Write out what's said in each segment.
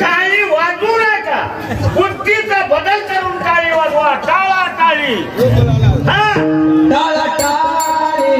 टाळी वाजू नका, बुद्धीचा बदल करून टाळी वाजवा. टाळा टाळी, हा टाळा टाळी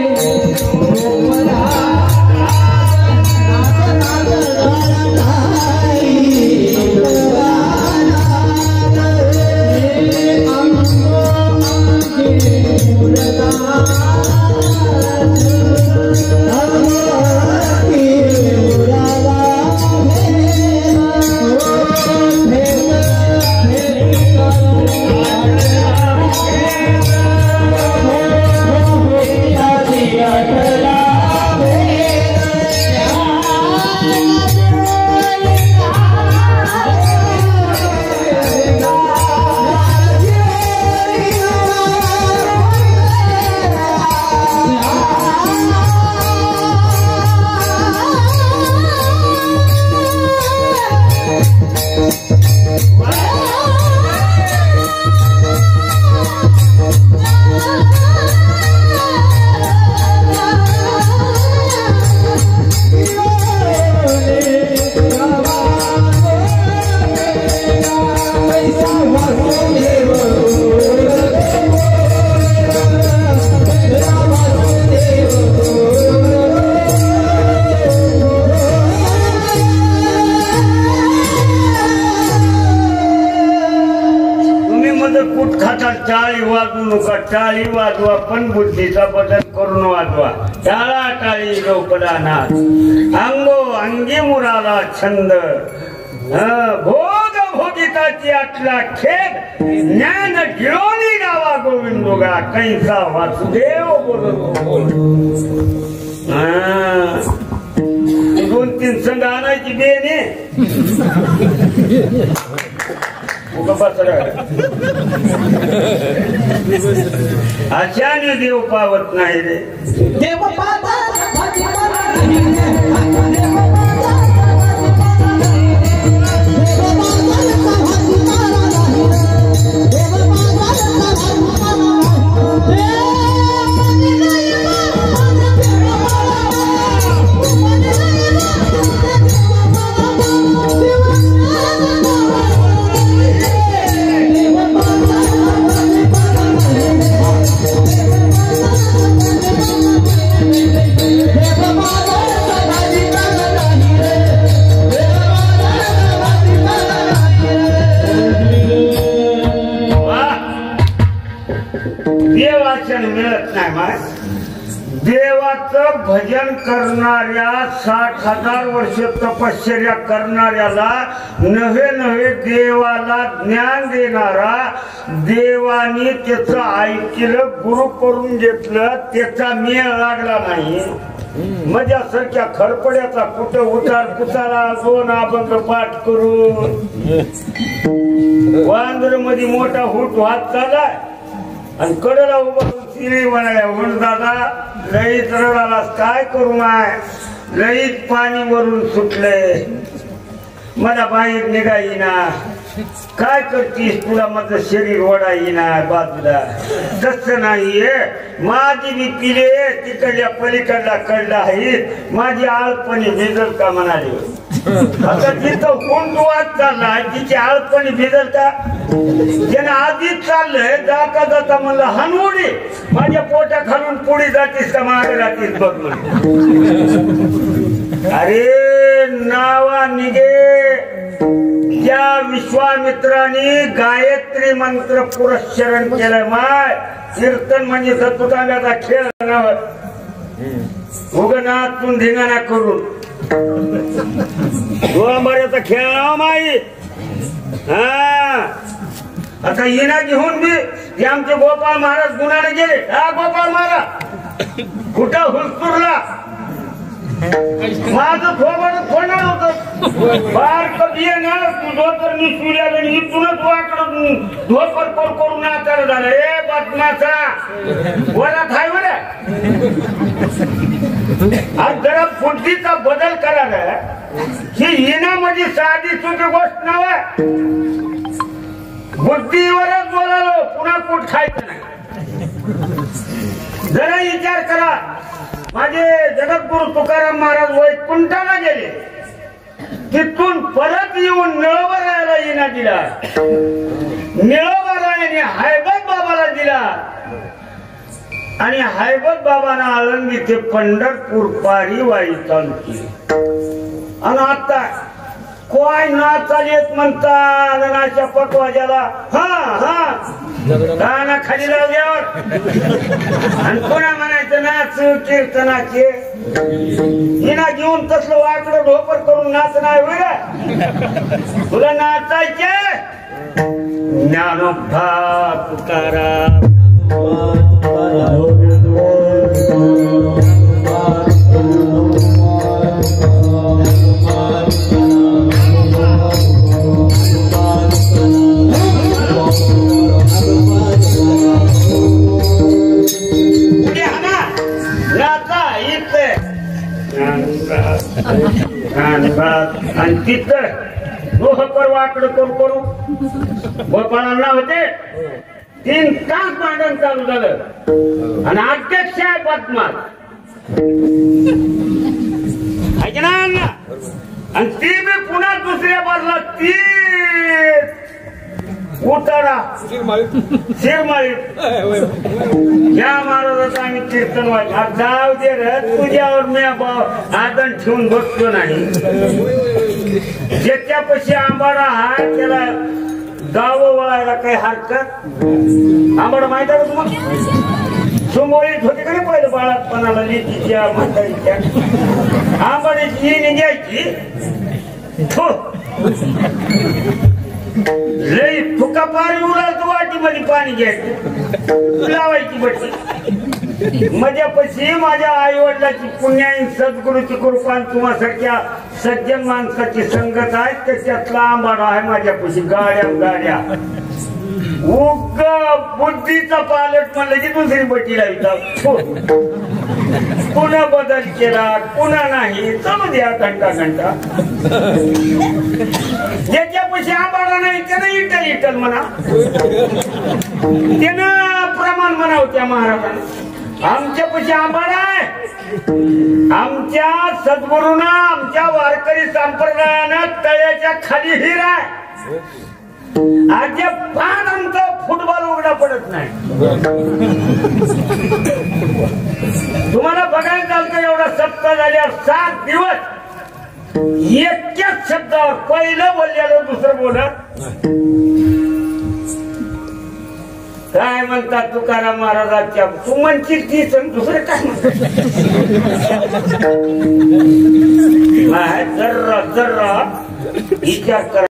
टाळी वाजवू नका, टाळी वाजवा पण बुद्धीचा बदल करून वाजवा. टाळा टाळी लोकदानात अंगो अंगी मुराला छंद, भोग भोगिताची आटला खेद, ज्ञान गिळोनी गावा गोविंदोगा, कैसा वासुदेव बोलतो. 2-3 संघ आणायची बेने अशाने देव पावत नाही रे. देव देवाचन मिळत नाही. मा देवाचं भजन करणाऱ्या 60,000 वर्ष तपश्चर्या करणाऱ्याला नव्हे नव्हे देवाला ज्ञान देणारा, देवानी त्याचं ऐकलं, गुरु करून घेतलं, त्याचा मेळ लागला नाही. माझ्यासारख्या खरपड्याचा कुठं उतार पुतारा 2 अभंग पाठ करून वांद्र मध्ये मोठा हुट वाहत चाललाय आणि कडेला उभा तिने म्हणाल्या, म्हणून दादा लईत रडालास, काय करू माय, लईत पाणी वरून सुटले, मला बाहेर निघा येईना, काय करतीस, तुला माझं शरीर ओढा येईना बाजूला. तसं नाहीये, माझी बी पिले तिकडल्या पलीकडला कडला आहे, माझी आळपणी भिजल का म्हणाली. आता तिथं कोण वाद चाललाय, तिची आळपणी भिजल का. ज्यानं आधीच चाललंय, जाता जाता म्हणलं हनवडी, माझ्या पोटा खालून पुढे जातीस का मागे जातीस बघ म्हणे. अरे नावा निघे, त्या विश्वामित्राने गायत्री मंत्र पुरस्चरण केलं. माय कीर्तन म्हणजे तत्वतांब्याचा खेळ नव्हे, उगनातून धिंगाणा करून डोळांबऱ्याचा खेळ नाव माई. हा आता येणा घेऊन मी आमचे गोपाळ महाराज गुणाने गेले. हा गोपाळ महाराज कुठं हुलसूरला, माझं थोबड थोडणार होतं, बार कधी येणार तुझं तर मी सुल्याला इथूनच वाकडं धोपर करून आकार झालं. ए बदमाचा वरात आहे बरं, आज जरा बुद्धीचा बदल करा. ही येण्यामध्ये साधी सुधी गोष्ट नव्हे, बुद्धीवरच बोलालो, पुन्हा कुठ खायचं नाही. जरा विचार करा, माझे जगद्गुरु तुकाराम महाराज वैकुंठाला गेले, तिथून परत येऊन निळोबारायाला येणा दिला. निळोबारायाने हैबत बाबाला दिला आणि हैबत बाबांना आळंदी ते पंढरपूर पारी वारी चालू केली. आणि आता काय नाचाल येत म्हणतात नाच्या पटवाजाला गाणं खाली लावल्यावर आणि कोणा म्हणायचं नाच कीर्तनाचे हिना घेऊन तसलं वाकडं ढोपर करून नाच नाही होईल. तुला नाचायचे ज्ञानोबा तुकाराम आणि तिथं रोहकर वाकड करू गोपाळांना होते. 3 तास भांडण चालू झालं आणि अध्यक्ष आहे पद्मात आणि ती बी पुन्हा दुसऱ्या बाजूला ती उतारा शिरमाळी या महाराजाचा आम्ही कीर्तन वाचा जाऊ दे रे तुझ्यावर मी आदन ठेवून बघतो नाही. ज्याच्यापाशी आंबाडा आहे त्याला गाव वळायला काही हरकत. आंबाडा माहित आहे का तुम्हाला? सुमोळीत होते का नाही पहिलं बाळापणाला लेकीच्या म्हातारीच्या आंबाडीची येणी घ्यायची लई फुका पाणी उडायचं वाटीमध्ये पाणी घ्यायचं लावायची बट्टी. माझ्यापाशी माझ्या आई वडिलाची पुण्याई सद्गुरूची कृपा तुम्हासारख्या सज्जन माणसाची संगत आहे त्याच्यातला आंबाडा आहे माझ्यापाशी. गाड्या उग बुद्धीचा पालट म्हणलं की दुसरी बट्टी लावता. पुन्हा बदल केला पुन्हा नाही चालू द्या घंटा. ज्याच्यापाशी आंबाडा नाही त्यानं इटल म्हणा त्यानं प्रमाण म्हणावं त्या महाराजांना. आमच्यापाशी आंबाडा आहे. आमच्या सद्गुरूनं आमच्या वारकरी संप्रदायानं तळ्याच्या खाली हिरा आहे. अजिबात आमचा फुटबॉल उघडा पडत नाही. तुम्हाला बघायला चालतं एवढा सप्ताह झाल्यावर 7 दिवस एकाच शब्दावर पहिलं बोललेलं दुसरं बोलत. काय म्हणतात तुकाराम महाराजांच्या तू म्हणशील तीच दुसरं काय म्हणतात. जर्रा विचार करा.